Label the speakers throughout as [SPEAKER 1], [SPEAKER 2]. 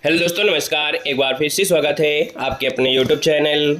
[SPEAKER 1] Hello दोस्तों, नमस्कार। एक बार फिर से स्वागत है आपके अपने यूट्यूब चैनल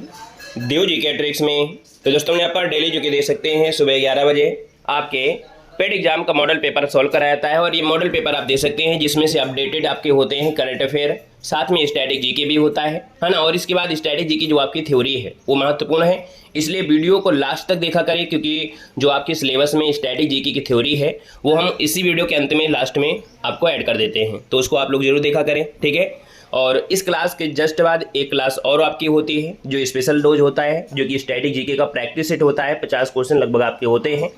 [SPEAKER 1] देव जी के ट्रिक्स में। तो दोस्तों, यहाँ पर डेली जो कि दे सकते हैं सुबह 11 बजे आपके पेड एग्जाम का मॉडल पेपर सॉल्व कराया जाता है। और ये मॉडल पेपर आप दे सकते हैं जिसमें से अपडेटेड आपके होते हैं करंट अफेयर, साथ में स्टैटिक जीके भी होता है ना। और इसके बाद स्टैटिक जीके जो आपकी थ्योरी है वो महत्वपूर्ण है, इसलिए वीडियो को लास्ट तक देखा करें, क्योंकि जो आपके सिलेबस में स्टैटिक जीके की थ्योरी है वो हम इसी वीडियो के अंत में लास्ट में आपको ऐड कर देते हैं, तो उसको आप लोग जरूर देखा करें, ठीक है। और इस क्लास के जस्ट बाद एक क्लास और आपकी होती है जो स्पेशल डोज होता है, जो कि स्टैटिक जीके का प्रैक्टिस सेट होता है। 50 क्वेश्चन लगभग आपके होते हैं,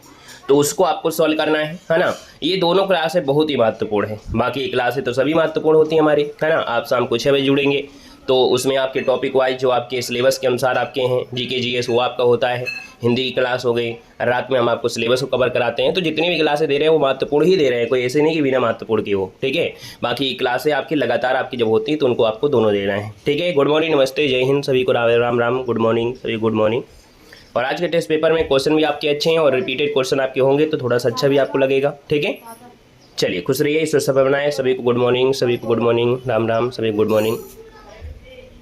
[SPEAKER 1] तो उसको आपको सॉल्व करना है ना। ये दोनों क्लासें बहुत ही महत्वपूर्ण है। बाकी क्लासें तो सभी महत्वपूर्ण होती हैं हमारी, है ना। आप शाम को 6 बजे जुड़ेंगे तो उसमें आपके टॉपिक वाइज जो आपके सिलेबस के अनुसार आपके हैं जीके जीएस वो आपका होता है। हिंदी की क्लास हो गई, रात में हम आपको सिलेबस को कवर कराते हैं। तो जितनी भी क्लासें दे रहे हैं वो महत्वपूर्ण ही दे रहे हैं, कोई ऐसे नहीं कि बिना महत्वपूर्ण की हो, ठीक है। बाकी क्लासें आपकी लगातार आपकी जब होती है तो उनको आपको दोनों देना है, ठीक है। गुड मॉर्निंग, नमस्ते, जय हिंद, सभी को राम राम, गुड मॉर्निंग सभी, गुड मॉर्निंग। और आज के टेस्ट पेपर में क्वेश्चन भी आपके अच्छे हैं और रिपीटेड क्वेश्चन आपके होंगे तो थोड़ा सा अच्छा भी आपको लगेगा, ठीक है। चलिए, खुश रहिए, ईश्वर सब बनाए। सभी को गुड मॉर्निंग, सभी को गुड मॉर्निंग, राम राम, सभी गुड मॉर्निंग।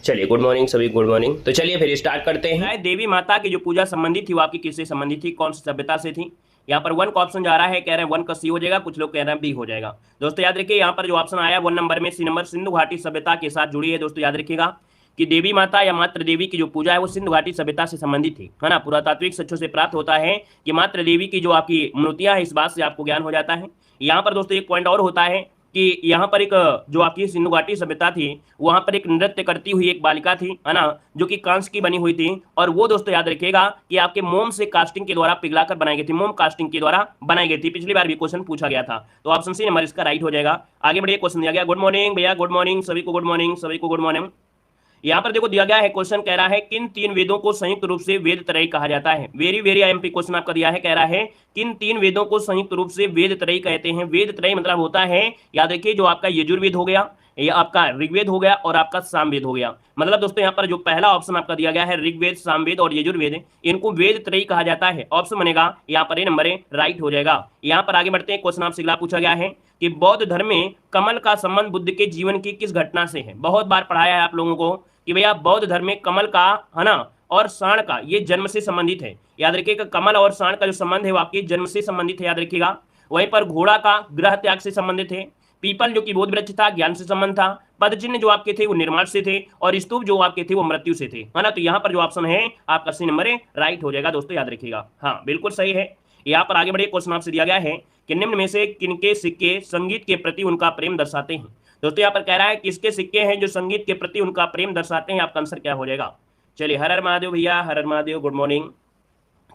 [SPEAKER 1] चलिए, गुड मॉर्निंग सभी, गुड मॉर्निंग। तो चलिए फिर स्टार्ट करते हैं। देवी माता की जो पूजा संबंधित थी वो आपकी किससे संबंधित थी, कौन सी सभ्यता से थी। यहाँ पर 1 का ऑप्शन जा रहा है, कह रहे हैं 1 का सी हो जाएगा, कुछ लोग कह रहे हैं बी हो जाएगा। दोस्तों याद रखिए, यहाँ पर जो ऑप्शन आया 1 नंबर में सी नंबर सिंधु घाटी सभ्यता के साथ जुड़ी है। दोस्तों याद रखिएगा कि देवी माता या मात्र देवी की जो पूजा है वो सिंधु घाटी सभ्यता से संबंधित थी, है ना। पुरातात्विक साक्ष्यों से प्राप्त होता है कि मात्र देवी की जो आपकी मूर्तियां है, इस बात से आपको ज्ञान हो जाता है। यहाँ पर दोस्तों एक पॉइंट और होता है कि यहाँ पर एक जो आपकी सिंधु घाटी सभ्यता थी वहां पर एक नृत्य करती हुई एक बालिका थी, है ना, जो कि कांस्य की बनी हुई थी। और वो दोस्तों याद रखिएगा कि आपके मोम से कास्टिंग के द्वारा पिघलाकर बनाई गई थी, मोम कास्टिंग के द्वारा बनाई गई थी। पिछली बार भी क्वेश्चन पूछा गया था, तो ऑप्शन सी नंबर इसका राइट हो जाएगा। आगे बढ़िए, क्वेश्चन दिया गया। गुड मॉर्निंग भैया, गुड मॉर्निंग सभी को, गुड मॉर्निंग सभी को, गुड मॉर्निंग। यहाँ पर देखो दिया गया है क्वेश्चन, कह रहा है किन 3 वेदों को संयुक्त रूप से वेद त्रयी कहा जाता है। वेरी वेरी आईएमपी क्वेश्चन आपका दिया है, कह रहा है किन 3 वेदों को संयुक्त रूप से वेद त्रयी कहते हैं। वेद त्रयी मतलब होता है, याद रखिए, जो आपका यजुर्वेद हो गया, ये आपका ऋग्वेद हो गया और आपका सामवेद हो गया। मतलब दोस्तों यहाँ पर जो पहला ऑप्शन आपका दिया गया है ऋग्वेद, सामवेद और यजुर्वेद, इनको वेद त्रयी कहा जाता है। ऑप्शन बनेगा यहाँ पर, ये नंबर राइट हो जाएगा। यहाँ पर आगे बढ़ते हैं, क्वेश्चन आपसे अगला पूछा गया है कि बौद्ध धर्म में कमल का संबंध बुद्ध के जीवन की किस घटना से है। बहुत बार पढ़ाया है आप लोगों को कि भैया बौद्ध धर्म में कमल का, है ना, और साण का ये जन्म से संबंधित है। याद रखिएगा कमल और साण का जो संबंध है वो आपके जन्म से संबंधित है, याद रखिएगा। वहीं पर घोड़ा का ग्रह त्याग से संबंधित है। पीपल जो कि बोध वृक्ष था, ज्ञान से संबंध था। पद चिन्ह जो आपके थे वो निर्माण से थे, और स्तूप जो आपके थे वो मृत्यु से थे, है ना। तो यहाँ पर जो ऑप्शन है आपका सी नंबर राइट हो जाएगा। दोस्तों याद रखिएगा, हाँ बिल्कुल सही है। यहाँ पर आगे बढ़िए, क्वेश्चन आपसे दिया गया है कि निम्न में से किनके सिक्के संगीत के प्रति उनका प्रेम दर्शाते हैं। दोस्तों यहाँ पर कह रहा है किसके सिक्के हैं जो संगीत के प्रति उनका प्रेम दर्शाते हैं। आपका आंसर क्या हो जाएगा। चलिए, हर हर महादेव भैया, हर हर महादेव, गुड मॉर्निंग।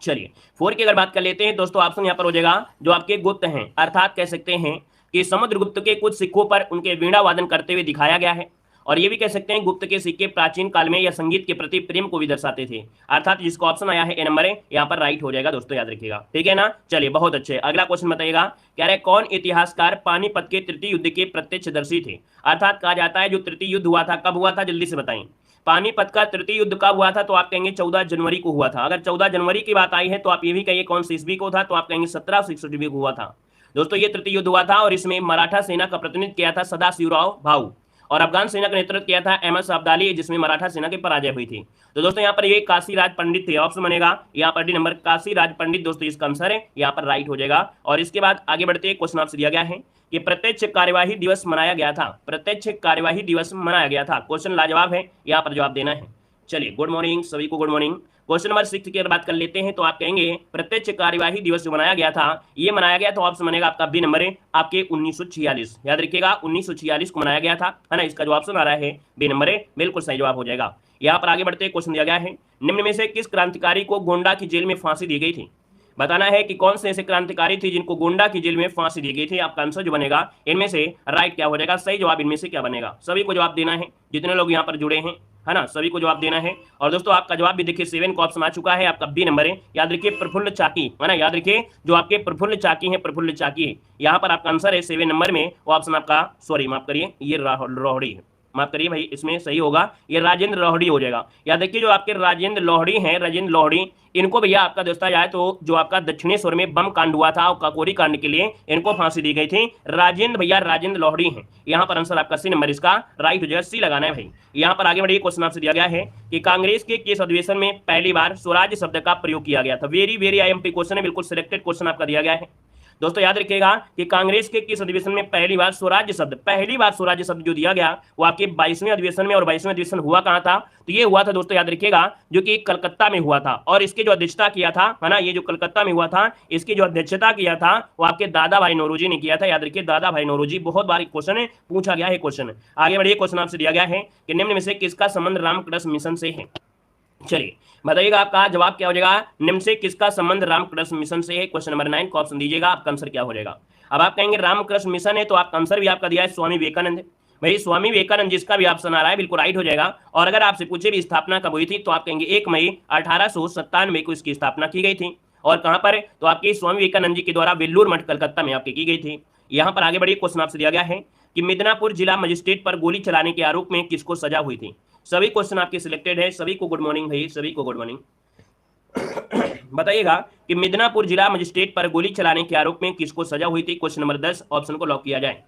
[SPEAKER 1] चलिए 4 की अगर बात कर लेते हैं दोस्तों, ऑप्शन यहाँ पर हो जाएगा जो आपके गुप्त हैं, अर्थात कह सकते हैं कि समुद्रगुप्त के कुछ सिक्कों पर उनके वीणा वादन करते हुए दिखाया गया है। और ये भी कह सकते हैं गुप्त के सिक्के प्राचीन काल में या संगीत के प्रति प्रेम को भी दर्शाते थे। अर्थात जिसको ऑप्शन आया है ए नंबर यहाँ पर राइट हो जाएगा। दोस्तों याद रखिएगा, ठीक है ना। चलिए बहुत अच्छे, अगला क्वेश्चन बताइएगा, कह रहे कौन इतिहासकार पानीपत के तृतीय युद्ध के प्रत्यक्षदर्शी थे। अर्थात कहा जाता है जो तृतीय युद्ध हुआ था कब हुआ था, जल्दी से बताएं। पानीपत का तृतीय युद्ध कब हुआ था, तो आप कहेंगे 14 जनवरी को हुआ था। अगर 14 जनवरी की बात आई है तो आप ये भी कहिए कौन सी ईस्वी को था, तो आप कहेंगे 1761 को हुआ था। दोस्तों ये तृतीय युद्ध हुआ था और इसमें मराठा सेना का प्रतिनिधित्व किया था सदाशिवराव भाऊ, और अफगान सेना का नेतृत्व किया था अहमद अब्दाली, जिसमें मराठा सेना की पराजय हुई थी। तो दोस्तों यहाँ पर ये काशीराज पंडित थे। ऑप्शन बनेगा यहाँ पर डी नंबर, काशीराज पंडित। दोस्तों इसका आंसर है यहाँ पर राइट हो जाएगा। और इसके बाद आगे बढ़ते क्वेश्चन आपसे दिया गया है कि प्रत्यक्ष कार्यवाही दिवस मनाया गया था। प्रत्यक्ष कार्यवाही दिवस मनाया गया था, क्वेश्चन लाजवाब है, यहाँ पर जवाब देना है। चलिए गुड मॉर्निंग सभी को, गुड मॉर्निंग। क्वेश्चन नंबर 6 की अगर बात कर लेते हैं तो आप कहेंगे प्रत्यक्ष कार्यवाही दिवस जो मनाया गया था, ये मनाया गया तो ऑप्शन बनेगा आपका बी नंबर आपके 1946। याद रखिएगा 1946 को मनाया गया था, है ना। इसका जो ऑप्शन आ रहा है बी नंबर बिल्कुल सही जवाब हो जाएगा। यहाँ पर आगे बढ़ते क्वेश्चन दिया गया है, निम्न में से किस क्रांतिकारी को गोंडा की जेल में फांसी दी गई थी। बताना है कि कौन से ऐसे क्रांतिकारी थे जिनको गोंडा की जेल में फांसी दी गई थी। आपका आंसर जो बनेगा इनमें से राइट क्या हो जाएगा, सही जवाब इनमें से क्या बनेगा। सभी को जवाब देना है, जितने लोग यहाँ पर जुड़े हैं, है ना, सभी को जवाब देना है। और दोस्तों आपका जवाब भी देखिए 7 का ऑप्शन आ चुका है, आपका बी नंबर है। याद रखिए प्रफुल्ल चाकी, है ना, याद रखिए जो आपके प्रफुल्ल चाकी है, प्रफुल्ल चाकी, यहाँ पर आपका आंसर है 7 नंबर में। वो ऑप्शन आपका, सॉरी माफ करिए, ये रोहड़ी, माफ करिए भाई, इसमें सही होगा ये राजेंद्र लोहड़ी हो जाएगा। या देखिए जो आपके राजेंद्र लोहड़ी हैं, राजेंद्र लोहड़ी, इनको भैया आपका दोस्ता जाए तो जो आपका दक्षिणेश्वर में बम कांड हुआ था और काकोरी कांड के लिए इनको फांसी दी गई थी। राजेंद्र भैया राजेंद्र लोहड़ी हैं। यहाँ पर आंसर आपका सी नंबर इसका राइट हो जाएगा, सी लगाना है भाई। यहाँ पर आगे बढ़िए, क्वेश्चन आपसे दिया गया है कि कांग्रेस के किस अधिवेशन में पहली बार स्वराज शब्द का प्रयोग किया गया था। वेरी वेरी आईएमपी क्वेश्चन है, बिल्कुल सिलेक्टेड क्वेश्चन आपका दिया गया है। दोस्तों याद रखिएगा कि कांग्रेस के किस अधिवेशन में पहली बार स्वराज्य शब्द जो दिया गया वो आपके 22वें अधिवेशन में, और 22वें अधिवेशन हुआ कहां था, तो ये हुआ था दोस्तों याद रखिएगा जो कि कलकत्ता में हुआ था। और इसके जो अध्यक्षता किया था, है ना, ये जो कलकत्ता में हुआ था, इसकी जो अध्यक्षता किया था वो आपके दादा भाई नौरोजी ने किया था। याद रखिए दादा भाई नौरोजी, बहुत बार क्वेश्चन पूछा गया है क्वेश्चन। आगे बढ़िए, क्वेश्चन आपसे दिया गया है कि निम्न में से किसका संबंध रामकृष्ण मिशन से है। चलिए बताइएगा आपका जवाब क्या हो जाएगा, निम्न से किसका संबंध रामकृष्ण मिशन से है। क्वेश्चन नंबर 9 को ऑप्शन दीजिएगा, आपका आंसर क्या हो जाएगा। अब आप कहेंगे रामकृष्ण मिशन है तो आपका आंसर भी आपका दिया है स्वामी विवेकानंद। भाई स्वामी विवेकानंद जिसका भी ऑप्शन आ रहा है बिल्कुल राइट हो जाएगा। और अगर आपसे पूछे भी स्थापना कब हुई थी तो आप कहेंगे 1 मई 1897 को इसकी स्थापना की गई थी। और कहां पर, तो आपके स्वामी विवेकानंद जी के द्वारा वेल्लूर मठ कलकत्ता में आपकी की गई थी। यहां पर आगे बढ़िए, क्वेश्चन आपसे दिया गया है कि मिदनापुर जिला मजिस्ट्रेट पर गोली चलाने के आरोप में किसको सजा हुई थी। सभी क्वेश्चन आपके सिलेक्टेड है, सभी को गुड मॉर्निंग भाई, सभी को गुड मॉर्निंग। बताइएगा कि मिदनापुर जिला मजिस्ट्रेट पर गोली चलाने के आरोप में किसको सजा हुई थी। क्वेश्चन नंबर 10 ऑप्शन को लॉक किया जाए।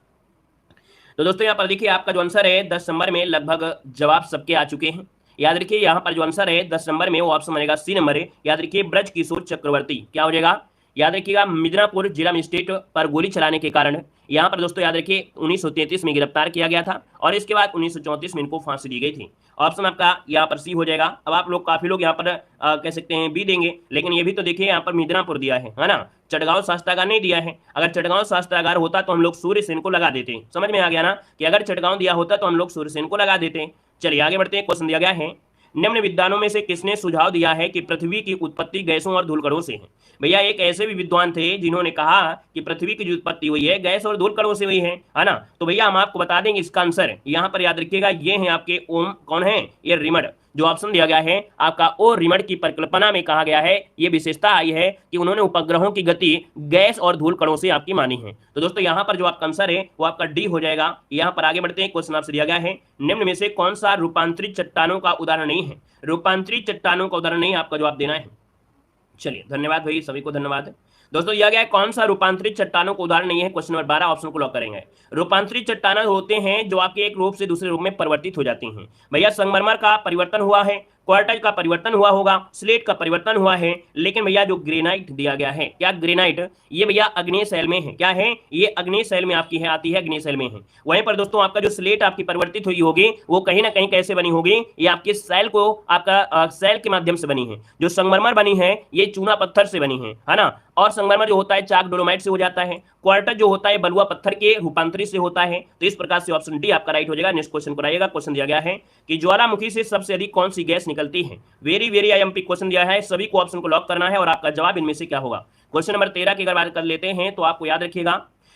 [SPEAKER 1] तो दोस्तों यहाँ पर देखिए आपका जो आंसर है 10 नंबर में लगभग जवाब सबके आ चुके हैं। याद रखिए यहाँ पर जो आंसर है 10 नंबर में वो ऑप्शन बनेगा सी नंबर है। याद रखिए ब्रज किशोर चक्रवर्ती क्या हो जाएगा। याद रखिएगा मिदनापुर जिला मजिस्ट्रेट पर गोली चलाने के कारण यहाँ पर दोस्तों याद रखिए 1933 में गिरफ्तार किया गया था और इसके बाद 1934 में इनको फांसी दी गई थी। ऑप्शन आपका यहाँ पर सी हो जाएगा। अब आप लोग काफी लोग यहाँ पर कह सकते हैं बी देंगे, लेकिन ये भी तो देखिए यहाँ पर मिदनापुर दिया है ना, चटगांव शास्त्रागार नहीं दिया है। अगर चटगांव शास्त्रागार होता तो हम लोग सूर्यसेन को लगा देते। समझ में आ गया ना कि अगर चटगांव दिया होता तो हम लोग सूर्यसेन को लगा देते। चलिए आगे बढ़ते हैं, क्वेश्चन दिया गया है निम्न विद्वानों में से किसने सुझाव दिया है कि पृथ्वी की उत्पत्ति गैसों और धूलकणों से है। भैया एक ऐसे भी विद्वान थे जिन्होंने कहा कि पृथ्वी की जो उत्पत्ति हुई है गैस और धूलकणों से हुई है ना। तो भैया हम आपको बता देंगे इसका आंसर यहाँ पर याद रखिएगा ये है आपके ओम, कौन है ये रिमड। जो ऑप्शन दिया गया है आपका ओ रिमड की परिकल्पना में कहा गया है, ये विशेषता आई है कि उन्होंने उपग्रहों की गति गैस और धूल कणों से आपकी मानी है। तो दोस्तों यहाँ पर जो आपका आंसर है वो आपका डी हो जाएगा। यहाँ पर आगे बढ़ते हैं, क्वेश्चन आपसे दिया गया है निम्न में से कौन सा रूपांतरित चट्टानों का उदाहरण नहीं है। रूपांतरित चट्टानों का उदाहरण नहीं, आपका जवाब देना है। चलिए धन्यवाद भाई, सभी को धन्यवाद। दोस्तों दिया गया है कौन सा रूपांतरित चट्टानों को उदाहरण नहीं है। क्वेश्चन नंबर 12 ऑप्शन को लॉक करेंगे। रूपांतरित चट्टान होते हैं जो आपके एक रूप से दूसरे रूप में परिवर्तित हो जाती हैं। भैया संगमरमर का परिवर्तन हुआ है, क्वार्टाइट का परिवर्तन हुआ होगा, स्लेट का परिवर्तन हुआ है, लेकिन भैया जो ग्रेनाइट दिया गया है, क्या ग्रेनाइट, ये भैया अग्नेय शैल में है। क्या है ये अग्नेय शैल में आपकी है, आती है अग्नेय शैल में है। वहीं पर दोस्तों आपका जो स्लेट आपकी परिवर्तित हुई होगी वो कहीं ना कहीं कैसे बनी होगी, ये आपके शैल को आपका शैल के माध्यम से बनी है। जो संगमरमर बनी है ये चूना पत्थर से बनी है ना। और संगमरमर जो होता है चाक डोलोमाइट से हो जाता है, क्वार्टर जो होता है बलुआ पत्थर के रूपांतरित से होता है। तो इस प्रकार से ऑप्शन डी आपका राइट हो जाएगा। Next question कराइएगा। क्वेश्चन दिया गया है कि ज्वालामुखी से सबसे अधिक कौन सी गैस निकलती है। वेरी वेरी आईएमपी क्वेश्चन दिया है, सभी को ऑप्शन को लॉक करना है और आपका जवाब इनमें से क्या होगा। क्वेश्चन नंबर 13 की अगर बात कर लेते हैं तो आपको याद रखिएगा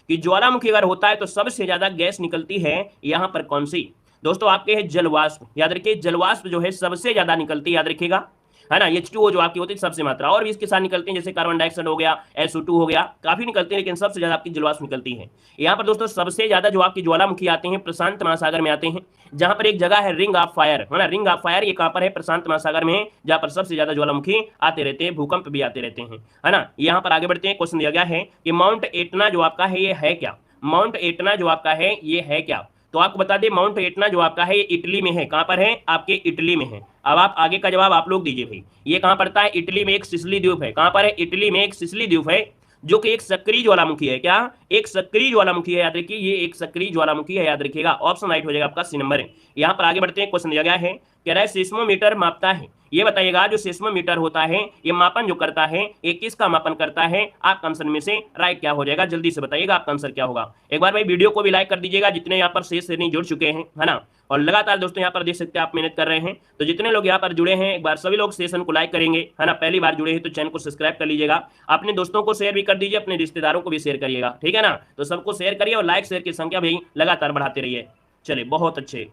[SPEAKER 1] कि ज्वालामुखी अगर होता है तो सबसे ज्यादा गैस निकलती है यहाँ पर कौन सी। दोस्तों आपके है जलवाष्प। याद रखिए जलवाष्प जो है सबसे ज्यादा निकलती है, याद रखिएगा है ना। H2O जो आपकी होती है सबसे मात्रा, और भी इसके साथ निकलते हैं जैसे कार्बन डाइऑक्साइड हो गया, SO2 हो गया, काफी निकलते हैं, लेकिन सबसे ज्यादा आपकी जलवाष्प निकलती है। यहाँ पर दोस्तों सबसे ज्यादा जो आपकी ज्वालामुखी आते हैं प्रशांत महासागर में आते हैं, जहां पर एक जगह है रिंग ऑफ फायर, है ना। रिंग ऑफ फायर ये कहां पर है, प्रशांत महासागर में, जहां पर सबसे ज्यादा ज्वालामुखी आते रहते हैं, भूकंप भी आते रहते हैं, है ना। यहाँ पर आगे बढ़ते हैं, क्वेश्चन दिया गया है कि माउंट एटना जो आपका है ये है क्या। माउंट एटना जो आपका है ये है क्या। तो आपको बता दें माउंट एटना जो आपका है इटली में है। कहां पर है, आपके इटली में है। अब आप आगे का जवाब आप लोग दीजिए भाई, ये कहां पड़ता है, इटली में एक सिसिली द्वीप है। कहां पर है, इटली में एक सिसिली द्वीप है जो कि एक सक्रिय ज्वालामुखी है। क्या, एक सक्रिय ज्वालामुखी है, याद रखिए ये एक सक्रिय ज्वालामुखी है, याद रखिएगा। ऑप्शन राइट हो जाएगा आपका सी नंबर है। यहाँ पर आगे बढ़ते हैं, क्वेश्चन दिया गया है कह रहा है सेस्मोमीटर मापता है। ये बताइएगा जो सेस्मोमीटर होता है ये मापन जो करता है ये किसका मापन करता है। आपका आंसर में से राइट क्या हो जाएगा, जल्दी से बताइएगा आपका आंसर क्या होगा। एक बार भाई वीडियो को भी लाइक कर दीजिएगा जितने यहाँ पर शेष से नहीं जुड़ चुके हैं, है ना। और लगातार दोस्तों यहाँ पर देख सकते हैं आप मेहनत कर रहे हैं, तो जितने लोग यहाँ पर जुड़े हैं एक बार सभी लोग सेशन को लाइक करेंगे, है ना। पहली बार जुड़े हैं तो चैनल को सब्सक्राइब कर लीजिएगा, अपने दोस्तों को शेयर भी कर दीजिए, अपने रिश्तेदारों को भी शेयर करिएगा, ठीक है ना। तो सबको शेयर करिए और लाइक शेयर की संख्या भी लगातार बढ़ाते रहिए। चलिए बहुत अच्छे।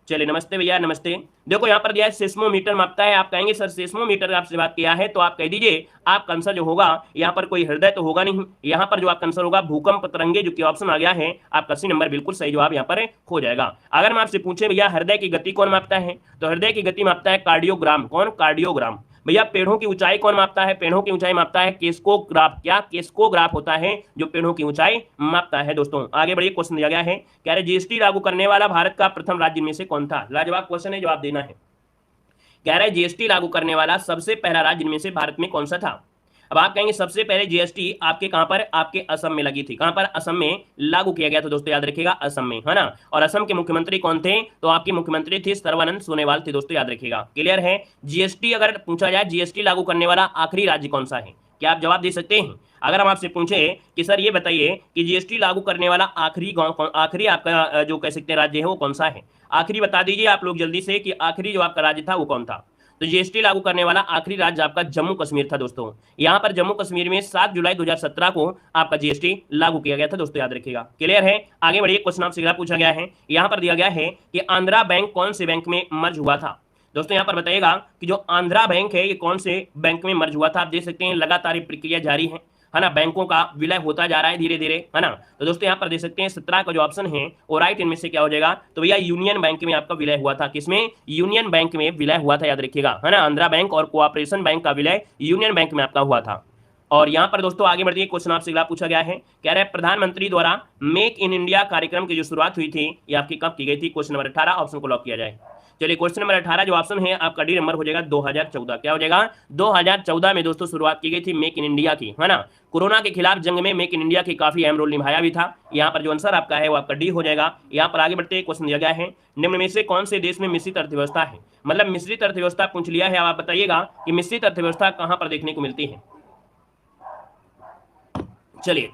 [SPEAKER 1] चलिए नमस्ते भैया, नमस्ते। देखो यहाँ पर दिया है सेस्मोमीटर मापता है। आप कहेंगे सर सेस्मोमीटर आपसे बात किया है, तो आप कह दीजिए आपका आंसर जो होगा यहाँ पर कोई हृदय तो होगा नहीं, यहाँ पर जो आपका आंसर होगा भूकंप तरंगे, जो कि ऑप्शन आ गया है आपका सी नंबर बिल्कुल सही जवाब यहाँ पर हो जाएगा। अगर मैं आपसे पूछे भैया हृदय की गति कौन मापता है, तो हृदय की गति मापता है कार्डियोग्राम। कौन? कार्डियोग्राम। भैया पेड़ों की ऊंचाई कौन मापता है? पेड़ों की ऊंचाई मापता है केस्कोग्राफ। क्या? केस्कोग्राफ होता है जो पेड़ों की ऊंचाई मापता है। दोस्तों आगे बढ़िए, क्वेश्चन दिया गया है, कह रहे जीएसटी लागू करने वाला भारत का प्रथम राज्य में से कौन था? लाजवाब क्वेश्चन है, जवाब देना है। कह रहे जीएसटी लागू करने वाला सबसे पहला राज्य में से भारत में कौन सा था? अब आप कहेंगे सबसे पहले जीएसटी आपके कहां पर? आपके असम में लगी थी। कहां पर? असम में लागू किया गया था। दोस्तों याद रखिएगा असम में, है ना। और असम के मुख्यमंत्री कौन थे? तो आपके मुख्यमंत्री थे सर्बानंद सोनोवाल थे। दोस्तों याद रखिएगा, क्लियर है। जीएसटी अगर पूछा जाए जीएसटी लागू करने वाला आखिरी राज्य कौन सा है, क्या आप जवाब दे सकते हैं? अगर हम आपसे पूछे कि सर ये बताइए कि जीएसटी लागू करने वाला आखिरी गांव, आखिरी आपका जो कह सकते हैं राज्य है वो कौन सा है? आखिरी बता दीजिए आप लोग जल्दी से कि आखिरी जो आपका राज्य था वो कौन था। तो जीएसटी लागू करने वाला आखिरी राज्य आपका जम्मू कश्मीर था। दोस्तों यहां पर जम्मू कश्मीर में 7 जुलाई 2017 को आपका जीएसटी लागू किया गया था। दोस्तों याद रखिएगा, क्लियर है। आगे बढ़िए, क्वेश्चन आपसे अगला पूछा गया है, यहां पर दिया गया है कि आंध्रा बैंक कौन से बैंक में मर्ज हुआ था? दोस्तों यहां पर बताइएगा कि जो आंध्रा बैंक है ये कौन से बैंक में मर्ज हुआ था। आप देख सकते हैं लगातार ये प्रक्रिया जारी है ना, बैंकों का विलय होता जा रहा है धीरे धीरे, है ना। तो दोस्तों यहाँ पर देख सकते हैं 17 का जो ऑप्शन है वो राइट, इनमें से क्या हो जाएगा? तो भैया यूनियन बैंक में आपका विलय हुआ था। किसमें? यूनियन बैंक में विलय हुआ था, याद रखिएगा, है ना। आंध्रा बैंक और कोऑपरेशन बैंक का विलय यूनियन बैंक में आपका हुआ था। और यहाँ पर दोस्तों आगे बढ़िए, क्वेश्चन आपसे अगला पूछा गया है, कह रहे हैं प्रधानमंत्री द्वारा मेक इन इंडिया कार्यक्रम की जो शुरुआत हुई थी ये आपकी कब की गई थी? क्वेश्चन नंबर 18, ऑप्शन को लॉक किया जाए। चलिए क्वेश्चन नंबर 18 जो ऑप्शन है आपका डी नंबर हो जाएगा 2014। क्या हो जाएगा? 2014 में दोस्तों शुरुआत की गई थी मेक इन इंडिया की, है ना। कोरोना के खिलाफ जंग में मेक इन इंडिया की काफी अहम रोल निभाया भी था। यहाँ पर जो आंसर आपका है वो आपका डी हो जाएगा। यहाँ पर आगे बढ़ते क्वेश्चन दिया गया है, निम्न में से कौन से देश में मिश्रित अर्थव्यवस्था है? मतलब मिश्रित अर्थव्यवस्था पूछ लिया है। अब आप बताइएगा कि मिश्रित अर्थव्यवस्था कहां पर देखने को मिलती है। चलिए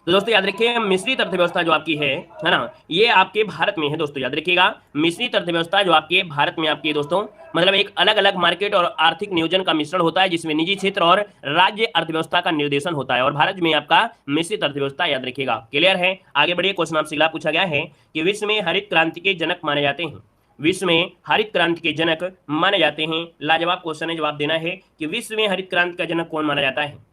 [SPEAKER 1] तो दोस्तों याद रखिए मिश्रित अर्थव्यवस्था जो आपकी है ना, ये आपके भारत में है। दोस्तों याद रखिएगा मिश्रित अर्थव्यवस्था जो आपके भारत में आपकी दोस्तों मतलब एक अलग अलग मार्केट और आर्थिक नियोजन का मिश्रण होता है जिसमें निजी क्षेत्र और राज्य अर्थव्यवस्था का निर्देशन होता है। और भारत में आपका मिश्रित अर्थव्यवस्था, याद रखिएगा, क्लियर है। आगे बढ़िए, क्वेश्चन आपसे अगला पूछा गया है कि विश्व में हरित क्रांति के जनक माने जाते हैं। विश्व में हरित क्रांति के जनक माने जाते हैं। लाजवाब क्वेश्चन है, जवाब देना है कि विश्व में हरित क्रांति का जनक कौन माना जाता है।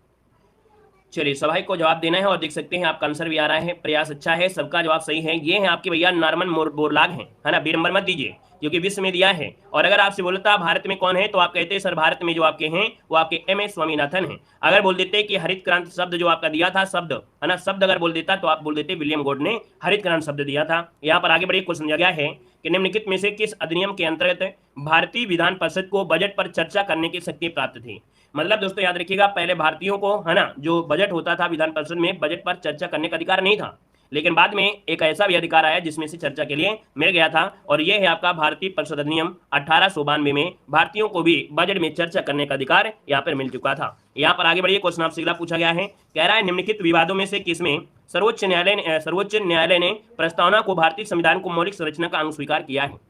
[SPEAKER 1] चलिए सभी को जवाब देना है और देख सकते हैं आपका आंसर भी आ रहा है। प्रयास अच्छा है, सबका जवाब सही है। ये है आपके भैया नॉर्मन बोरलाग है ना। बी नंबर मत दीजिए क्योंकि विश्व में दिया है। और अगर आपसे बोलता भारत में कौन है तो आप कहते हैं सर भारत में जो आपके हैं वो आपके एम.एस. स्वामीनाथन हैं। अगर बोल देते कि हरित क्रांति शब्द जो आपका दिया था शब्द, है ना, शब्द अगर बोल देता तो आप बोल देते विलियम गॉड ने हरित क्रांति शब्द दिया था। यहाँ पर आगे बढ़िए, क्वेश्चन दिया गया है कि निम्नलिखित में से किस अधिनियम के अंतर्गत भारतीय विधान परिषद को बजट पर चर्चा करने की शक्ति प्राप्त थी। मतलब दोस्तों याद रखिएगा पहले भारतीयों को, है ना, जो बजट होता था विधान परिषद में बजट पर चर्चा करने का अधिकार नहीं था, लेकिन बाद में एक ऐसा भी अधिकार आया जिसमें से चर्चा के लिए मिल गया था। और यह है आपका भारतीय परिषद अधिनियम 1892 में भारतीयों को भी बजट में चर्चा करने का अधिकार यहाँ पर मिल चुका था। यहाँ पर आगे बढ़िए, क्वेश्चन आपसे अगला पूछा गया है, कह रहा है निम्नलिखित विवादों में से किसमें सर्वोच्च न्यायालय ने प्रस्तावना को भारतीय संविधान को मौलिक संरचना का अंग स्वीकार किया है।